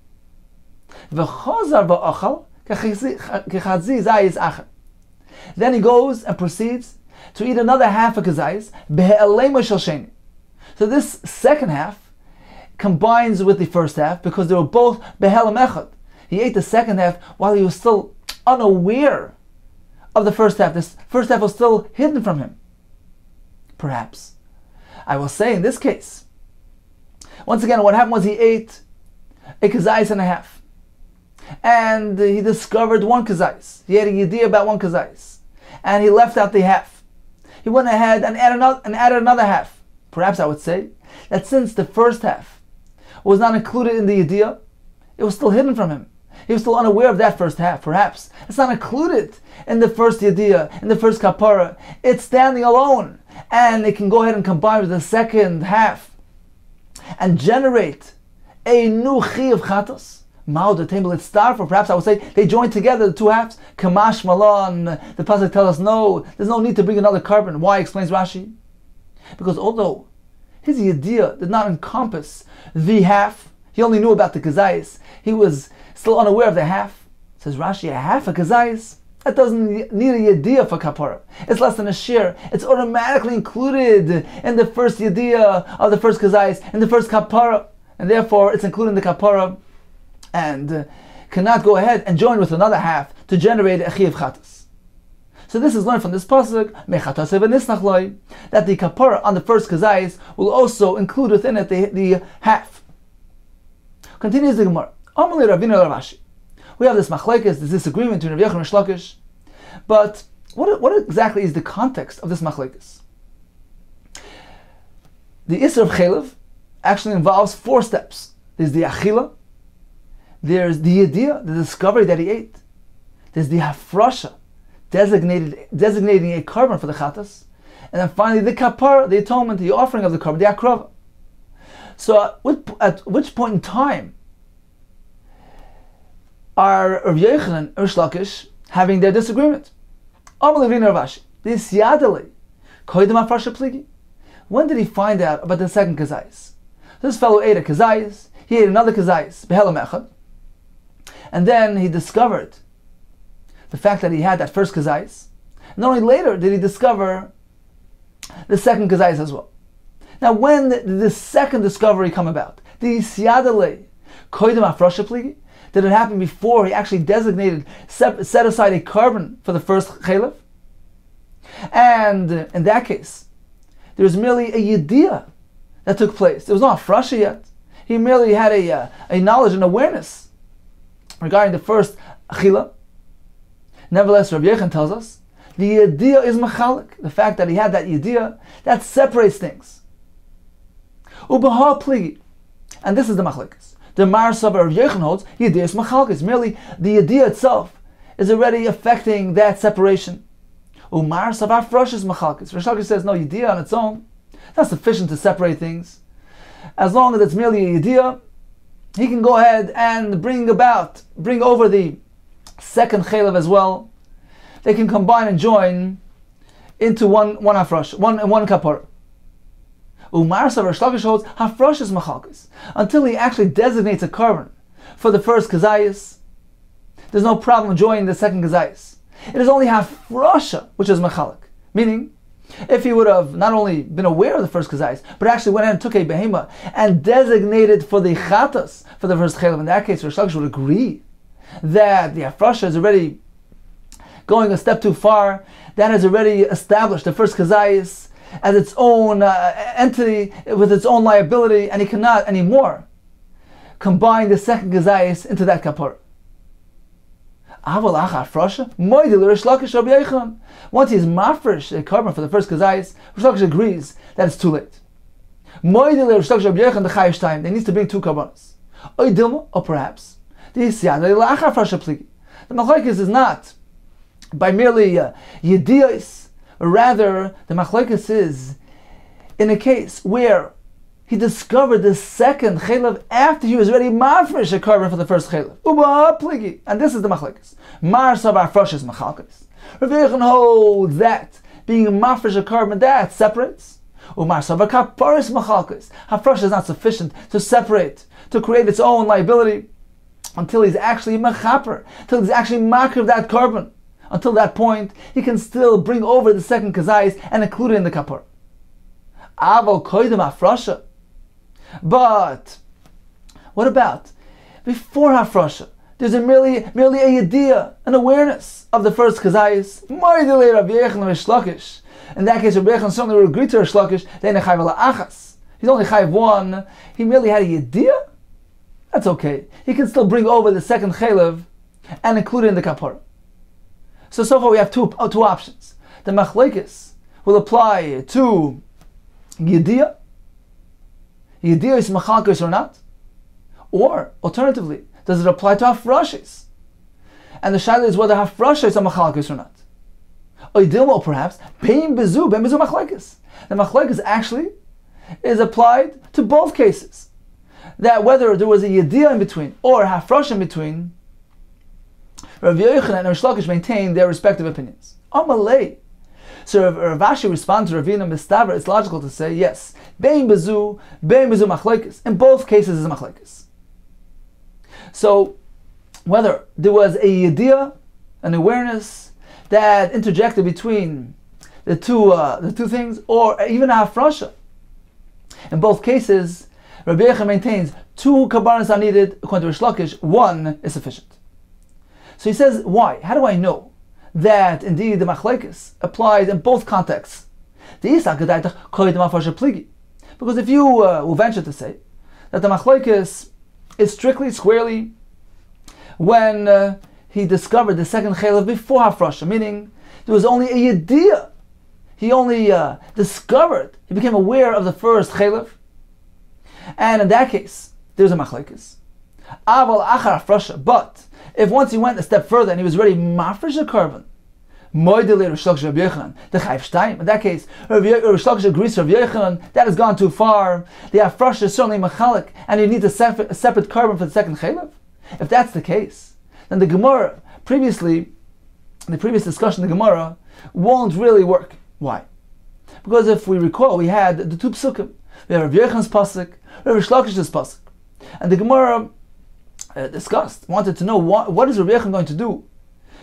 Speaker 2: Then he goes and proceeds to eat another half of kazayis, so this second half combines with the first half because they were both behelam echad. he ate the second half while he was still unaware of the first half. This first half was still hidden from him. Perhaps. I will say in this case, once again, what happened was he ate a kazayis and a half. And he discovered one kazayis. He had a idea about one kazayis. And he left out the half. He went ahead and added another half. Perhaps I would say that since the first half was not included in the idea, it was still hidden from him. He was still unaware of that first half. Perhaps it's not included in the first idea, in the first kapara. It's standing alone. And it can go ahead and combine with the second half and generate a new chi of chatos. Mao the table it's star, or perhaps I would say they join together the two halves. Kamash malon. The pasuk tells us no, there's no need to bring another carbon. Why? Explains Rashi. Because although his idea did not encompass the half, he only knew about the kazayis. He was still unaware of the half. Says Rashi, a half a kazayis. That doesn't need a yediyah for kapara. It's less than a shear. It's automatically included in the first yediyah of the first kazayis, in the first kapara, and therefore it's included in the kapara, and cannot go ahead and join with another half to generate a chi of chatas. So this is learned from this pasuk that the kapara on the first kazayis will also include within it the half. Continues the Gemara. Amalei Ravina Ravashi. We have this machlekes, this disagreement between Rav Yochanan and Shlokish. But what exactly is the context of this machlekes? The Isser of Chelev actually involves 4 steps. There's the achila, there's the yediyah, the discovery that he ate. There's the hafrasha, designating a carbon for the chatas. And then finally the kapara, the atonement, the offering of the carbon, the akrava. So at which point in time are Rav Yochanan and Rish Lakish having their disagreement? When did he find out about the second kazayis? This fellow ate a kazayis, he ate another kazayis, behelam echad, and then he discovered the fact that he had that first kazayis. And only later did he discover the second kazayis as well. Now when did the second discovery come about? The siyadale koydem afrasha pligi? Did it happen before he actually designated, set aside a carbon for the first chelev? And in that case, there was merely a yediyah that took place. There was not a frasha yet. He merely had a knowledge and awareness regarding the first achila. Nevertheless, Rabbi Yochanan tells us the yediyah is machalik. The fact that he had that yediyah, that separates things. Ubaha pligi. And this is the machlekes. The Marsav of Yochanan holds yediyah is machalkes. Merely the yediyah itself is already affecting that separation. Umarsav afrosh is machalkes. Rish Lakish says no, yediyah on its own not sufficient to separate things. As long as it's merely a yediyah, he can go ahead and bring over the second chelev as well. They can combine and join into one afrosh, one kapara. Umarsav Rish Lakish holds hafrosh is machalkes. Until he actually designates a carbon for the first kazayis, there's no problem joining the second kazayis. It is only hafrosha which is machalik. Meaning, if he would have not only been aware of the first kazayis, but actually went ahead and took a behema and designated for the chatas for the first chelev, in that case Rish Lakish would agree that the hafrosha is already going a step too far. That has already established the first kazayis as its own entity with its own liability, and he cannot anymore combine the second kazayis into that kapara. Once he's mafresh a carbon for the first kazayis, Rish Lakish agrees that it's too late. They need to bring 2 karbanos. Or perhaps the machlokes is not by merely yediyos. Rather, the machlokes is in a case where he discovered the second chelev after he was already mafresh a carbon for the first chelev. And this is the machlokes. Marsav afrosh is machalkes. Rav Yochanan holds that being mafresh a carbon that separates. Marsav kapara is machalkes. Hafrosh is not sufficient to separate, to create its own liability until he's actually mechaper, until he's actually makar of that carbon. Until that point, he can still bring over the second kazayis and include it in the kapar. Aval koydem afrasha. But what about before hafrasha? There's merely a idea, an awareness of the first kazayis. In that case, Rabbi Yechon certainly would agree to Rish Lakish. Then a chayv achas. He's only chayv one. He merely had a idea. That's okay. He can still bring over the second chaylev and include it in the kapara. So far we have two options. The machlekes will apply to yediyah. Yediyah is machalkes or not, or alternatively, does it apply to hafrashis? And the shaila is whether hafrashis are machalkes or not. Or perhaps bein bezu machlekes. The machlekes actually is applied to both cases. That whether there was a yediyah in between or hafrash in between, Rabbi Yochanan and Rish Lakish maintain their respective opinions. Amalei. So Rav Ashi responds to Ravina Mistaver, it's logical to say, yes, bein bezu machlekes. In both cases is machlekes. So, whether there was a yediyah, an awareness that interjected between the two things, or even a hafrasha, in both cases, Rabbi Yehuda maintains two kabbalas are needed. According to Rish Lakish, one is sufficient. So he says, why? How do I know that indeed the machlekes applies in both contexts? Because if you will venture to say that the machlekes is strictly, squarely, when he discovered the second chaylev before hafrasha, meaning there was only a yediyah. He only discovered, he became aware of the first chaylev, and in that case, there's a machlekes. Aval achar hafrasha, but if once he went a step further and he was ready mafresh a carbon, in that case, Rish Lakish agrees to Rabbi Yochanan, that has gone too far. The hafrasha is certainly machalik, and you need a separate carbon for the second chaylev. If that's the case, then the Gemara, previously, in the previous discussion, the Gemara won't really work. Why? Because if we recall, we had the two psukim. We have Rabbi Yochanan's pasuk, Rish Lakish's pasuk. And the Gemara wanted to know what is Rabbi Yochanan going to do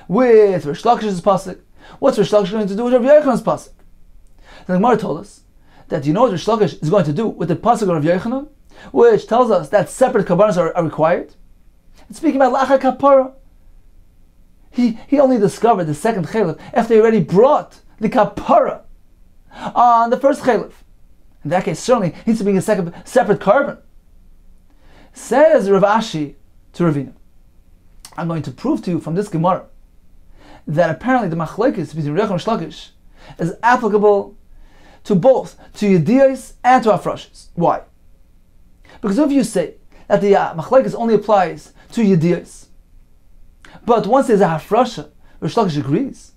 Speaker 2: with Rish Lakish's pasuk? What's Rish Lakish going to do with Rabbi Yochanan's pasuk? The Gemara told us that you know what Rish Lakish is going to do with the pasuk of Rabbi Yochanan, which tells us that separate kabbalas are required. It's speaking about lacha kapara. He only discovered the second chaylev after he already brought the kapara on the first chaylev. In that case, certainly he needs to bring a separate carbon. Says Rav Ashi to Ravina, I'm going to prove to you from this Gemara that apparently the machlekes between Rech and Rish Lakish is applicable to both, to yediyos and to hafrashos. Why? Because if you say that the machlekes only applies to yediyos, but once there's a hafrasha, Rish Lakish agrees.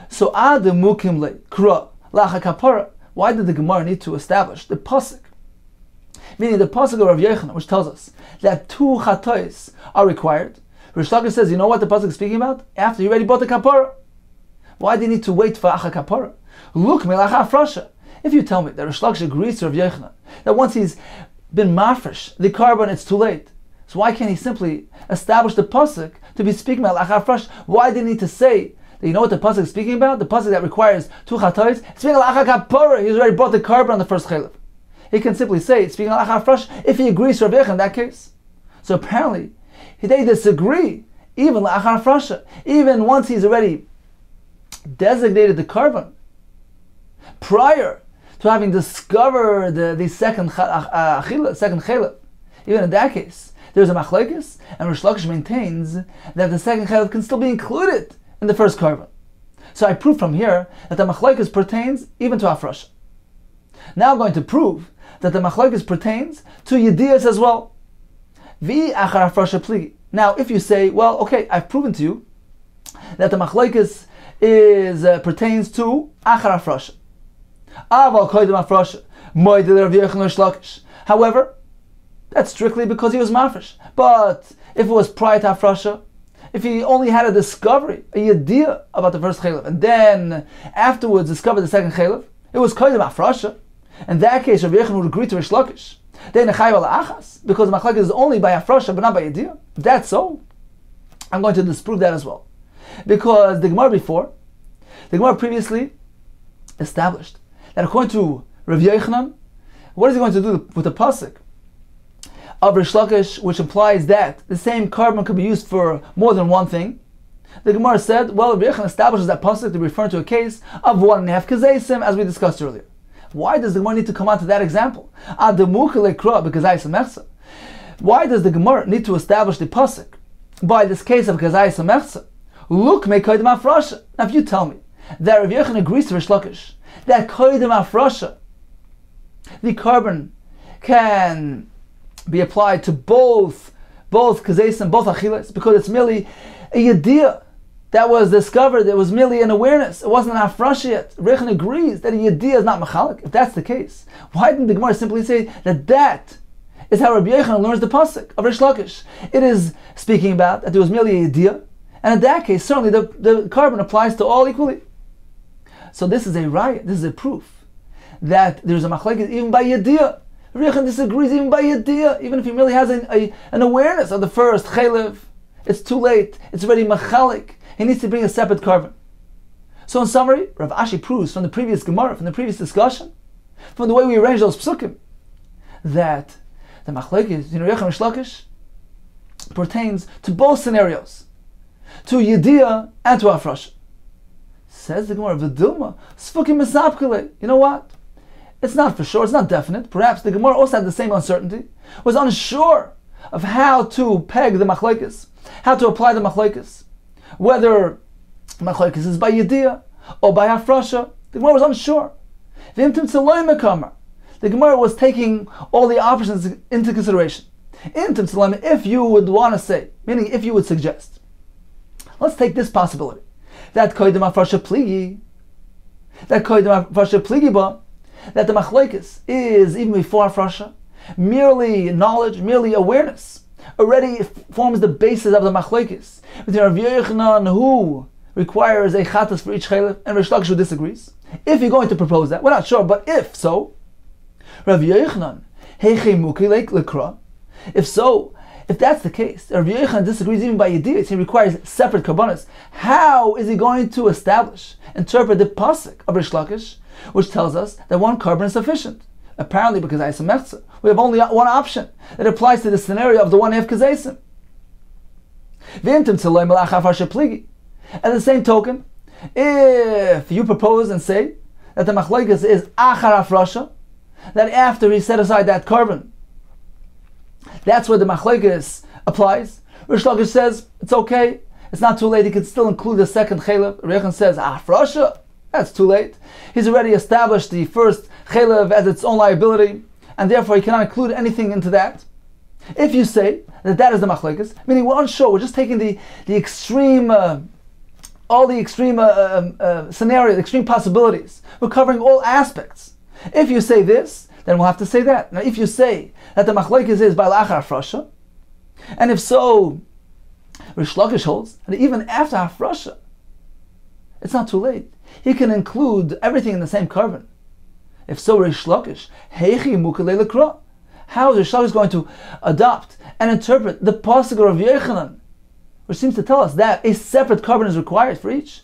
Speaker 2: So ad mukim le kra lacha kapara. Why did the Gemara need to establish the pasuk? Meaning the pasuk of Rav Yochanan, which tells us that two chatois are required. Rish Lakish says, you know what the pasuk is speaking about? After you already bought the kapara. Why do you need to wait for acha kapara? Look, melacha hafrasha. If you tell me that Rish Lakish agrees to Rav Yochanan, that once he's been mafresh the carbon, it's too late. So why can't he simply establish the pasuk to be speaking about lacha hafrasha? Why did he need to say that you know what the pasuk is speaking about? The pasuk that requires two chatois, it's speaking about lacha kapara. He's already bought the carbon on the first chaylev. He can simply say it's speaking about lacha hafrasha if he agrees to Rav Yochanan in that case. So apparently, they disagree, even lacha hafrasha, even once he's already designated the carbon, prior to having discovered the second chaylev. Even in that case, there's a machlekes, and Rish Lakish maintains that the second chaylev can still be included in the first carbon. So I prove from here that the machlekes pertains even to hafrasha. Now I'm going to prove that the machlekes pertains to yediyos as well. Vi achar hafrasha pligi. Now, if you say, well, okay, I've proven to you that the machlekes pertains to achar hafrasha. Aval koydem hafrasha, moedel Rav Yochanan Rish Lakish. However, that's strictly because he was mafresh. But if it was prior to hafrasha, if he only had a discovery, a yediyah about the first chaylev, and then afterwards discovered the second chaylev, it was koydem hafrasha. In that case, Rabbi Yochanan would agree to Rish Lakish. Then nechayv ala achas, because the machlekes is only by hafrasha but not by yediyah. If that's so, I'm going to disprove that as well, because the Gemara previously established that according to Rabbi Yochanan, what is he going to do with the pasuk of Rish Lakish, which implies that the same carbon could be used for more than one thing. The Gemara said, well, Rabbi Yechon establishes that pasuk to refer to a case of 1.5 kazesim, as we discussed earlier. Why does the Gemara need to come on to that example? Why does the Gemara need to establish the pasuk by this case of kazayis amechsa? Look, me koydem afrasha. Now, if you tell me that Rabbi Yechon agrees to Rish Lakish that koydem afrasha, the carbon can be applied to both kazesim, both achilas, because it's merely a yediyah that was discovered. It was merely an awareness. It wasn't an afrasha yet. Rechon agrees that a yediyah is not machalik. If that's the case, why didn't the Gemara simply say that is how Rabbi Yechon learns the pasuk of Rish Lakish? It is speaking about that there was merely a yediyah, and in that case, certainly the carbon applies to all equally. So this is a riot. This is a proof that there's a machlekes even by yediyah. Rabbi Yechon disagrees even by yediyah, even if he really has an awareness of the first chaylev. It's too late. It's already machalik. He needs to bring a separate carbon. So in summary, Rav Ashi proves from the previous Gemara, from the previous discussion, from the way we arrange those psukim, that the machlekes, Rabbi Yechon Rish Lakish, pertains to both scenarios, to yediyah and to afrasha. Says the Gemara, v'dilma sfukim mesapkele. You know what? It's not for sure. It's not definite. Perhaps the Gemara also had the same uncertainty, was unsure of how to peg the machlekes, how to apply the machlekes, whether machlekes is by yediyah or by afrasha. The Gemara was unsure. The Gemara was taking all the options into consideration. If you would want to say, meaning if you would suggest, let's take this possibility, that koydem afrasha pligi, that the machlekes is even before afrasha, merely knowledge, merely awareness, already forms the basis of the machlekes. With Rabbi Yochanan, who requires a chatas for each chaylev, and Rish Lakish, who disagrees. If you're going to propose that, we're not sure, but if so, Rabbi Yochanan, if that's the case, Rabbi Yochanan disagrees even by yediyah, he requires separate karbanos. How is he going to interpret the pasuk of Rish Lakish, which tells us that one carbon is sufficient? Apparently, because Aysim Mechza, we have only one option that applies to the scenario of the 1.5 kazaysim. At the same token, if you propose and say that the machlekes is achar afrasha, that after he set aside that carbon, that's where the machlekes applies. Rish Lakish says it's okay, it's not too late. He can still include the second chaylev. Rechon says afrasha, that's too late. He's already established the first chaylev as its own liability, and therefore he cannot include anything into that. If you say that is the machlekes, meaning we're unsure, we're just taking the extreme, all the extreme scenarios, extreme possibilities. We're covering all aspects. If you say this, then we'll have to say that. Now, if you say that the machlekes is by la'achar afrasha, and if so, Rish Lakish holds, and even after afrasha, it's not too late. He can include everything in the same carbon. If so, Rish Lakish, heichi mukalei lekra. How is Rish Lakish going to adopt and interpret the pasuk of Yochanan, which seems to tell us that a separate carbon is required for each?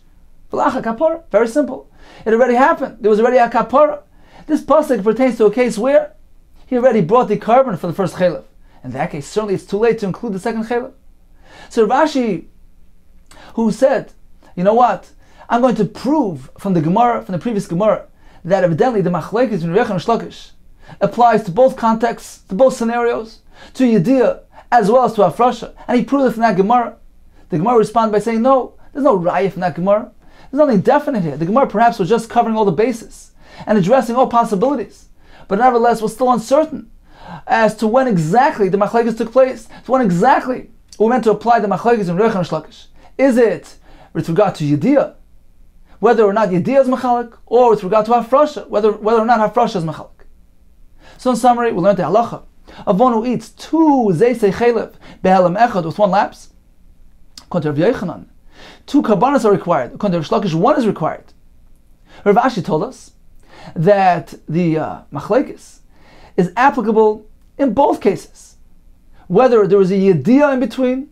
Speaker 2: Very simple. It already happened. There was already a kapara. This pasuk pertains to a case where he already brought the carbon for the first chaylev. In that case, certainly it's too late to include the second chaylev. So Rav Ashi, who said, you know what, I'm going to prove from the Gemara, from the previous Gemara, that evidently the machlekes in Rechon and Shlakish applies to both contexts, to both scenarios, to yediyah as well as to afrasha, and he proved it from that Gemara. The Gemara responded by saying, no, there's no raya from that Gemara. There's nothing definite here. The Gemara perhaps was just covering all the bases and addressing all possibilities, but nevertheless was still uncertain as to when exactly the machlekes took place, to when exactly we meant to apply the machlekes in Rechon and Shlakish. Is it with regard to yediyah, whether or not yediyah is machalik, or with regard to afrasha, whether or not afrasha is machalik? So in summary, we learned the halacha of one who eats two zeisei chaylev behelam echad with one lapse. According to Rav Yochanan, two karbanos are required. According to Rish Lakish, one is required. Rav Ashi told us that the machlekes is applicable in both cases, whether there is a yediyah in between.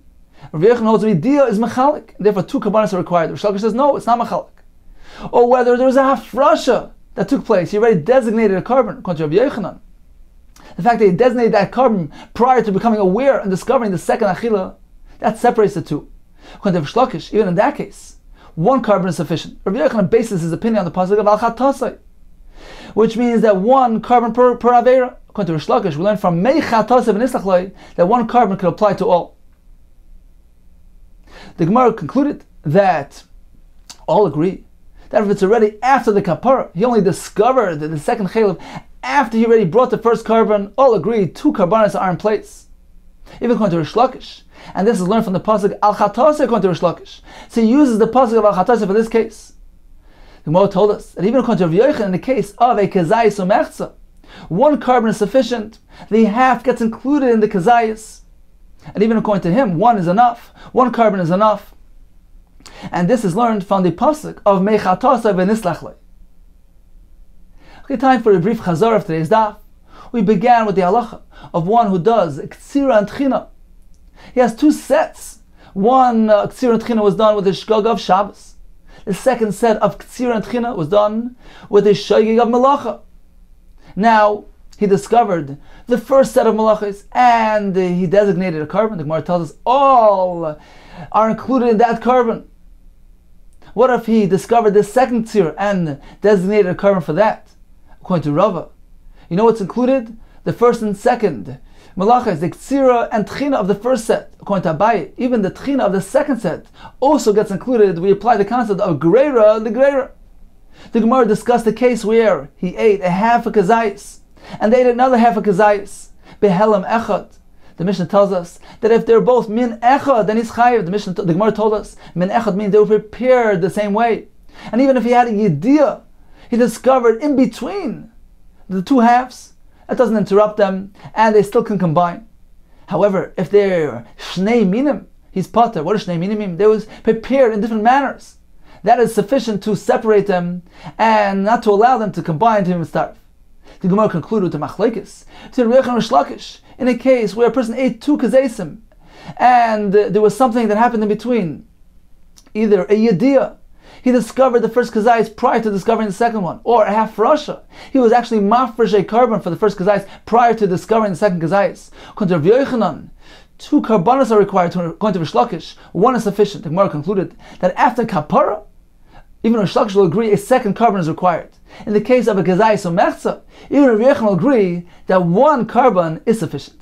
Speaker 2: Rav Yochanan holds that yediyah is machalik, and therefore two karbanos are required. Rish Lakish says no, it's not machalik. Or whether there is a hafrasha that took place, he already designated a carbon, according to Rav Yochanan, The fact that he designated that carbon prior to becoming aware and discovering the second achila, that separates the two. According to Rish Lakish, even in that case, one carbon is sufficient. Rabbi Yochanan bases his opinion on the pasuk of al chatasai, which means that one carbon per avera. According to Rish Lakish, we learn from mei chatasai v'nislachloi that one carbon could apply to all. The Gemara concluded that all agree that if it's already after the kapara, he only discovered the second chaylev after he already brought the first carbon, all agree 2 karbanos are in place. Even according to Rish Lakish, and this is learned from the pasuk al chatasai according to Rish Lakish. So he uses the pasuk of al chatasai for this case. The Gemara told us that even according to Rabbi Yochanan, in the case of a kezayis umechza, 1 carbon is sufficient. The half gets included in the kezayis. And even according to him, 1 is enough. 1 carbon is enough. And this is learned from the pasuk of Meichatasai v'nislachlei. Okay, time for a brief chazor of today's daf. We began with the halacha of one who does ktsira and tchina. He has 2 sets. One ktsira and tchina was done with the shgog of Shabbos. The second set of ktsira and tchina was done with the shogig of melacha. Now, he discovered the first set of malachas and he designated a carbon. The Gemara tells us all are included in that carbon. What if he discovered the second tzir and designated a carbon for that? According to Rava, you know what's included? The first and second malachas, the ktsira and tchina of the first set. According to Abaye, even the tchina of the second set also gets included. We apply the concept of greira, the greira. The Gemara discussed the case where he ate a half a kazayis and they ate another half a kazayis. Behelam echad. The Mishnah tells us that if they're both min echad, then he's chayiv. The Gemara told us min echad means they were prepared the same way. And even if he had a yediyah, he discovered in between the 2 halves, that doesn't interrupt them, and they still can combine. However, if they're shnei minim, he's pater. What does shnei minim mean? They was prepared in different manners. That is sufficient to separate them and not to allow them to combine to him starve. The Gemara concluded to machlekes to Rabbi Yehuda Kessler in a case where a person ate 2 kazaysim and there was something that happened in between, either a yediyah, he discovered the first kazayis prior to discovering the second one, or a half rasha, he was actually mafresh a carbon for the first kazayis prior to discovering the second kazayis. According to Rabbi Yochanan, 2 karbanos are required. According to Rish Lakish, 1 is sufficient. The Gemara concluded that after kapara, even Rish Lakish will agree a second carbon is required. In the case of a kezayis or mechza, even Rabbi Yochanan will agree that 1 carbon is sufficient.